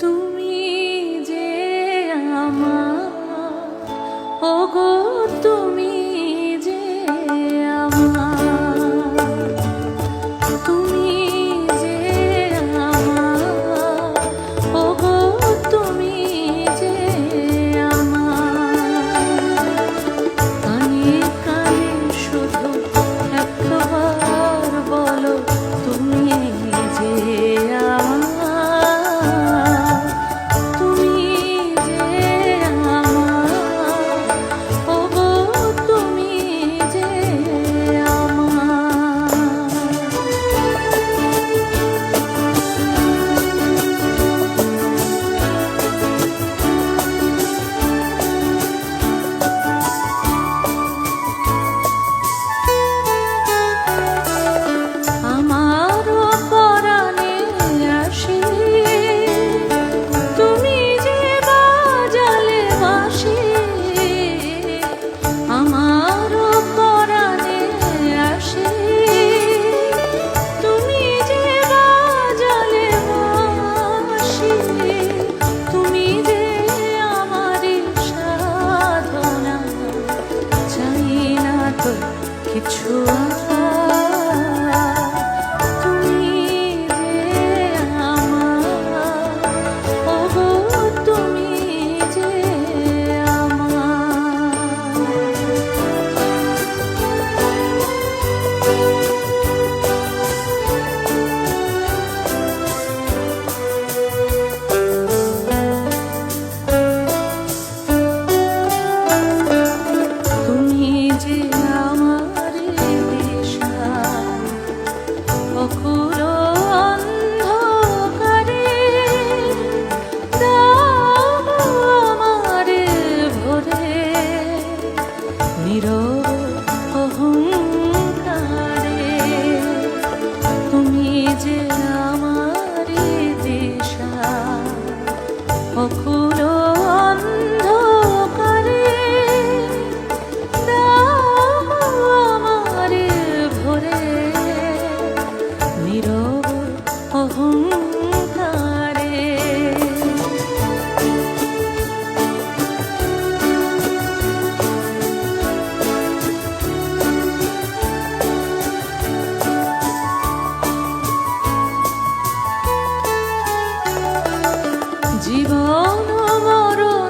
তুমি যে আমার, ওগো তুমি যে আমার, তুমি যে আমার, ওগো তুমি যে আমার। কানে কানে শুধু একবার বলো তুমি যে আমার, তুমি যে আমার, ওগো তুমি যে আমার। আমারও পরাণে আসে তুমি যে বাজালে বাঁশি, আমারও পরাণে আসে তুমি যে বাজালে বাঁশি, তুমি যে আমারই সাধনা, চাই না তো কিছু তুমি যে আমার, ওগো তুমি যে আমার, তুমি যে আমার দিশা, অকুল অন্ধকারে দাও আমারে ভরে, নীরব অহংকারে। তুমি যে আমার দিশা, অকুল অন্ধকারে দাও আমারে ভরে, নীরব অহংকারে। জীবন মরণ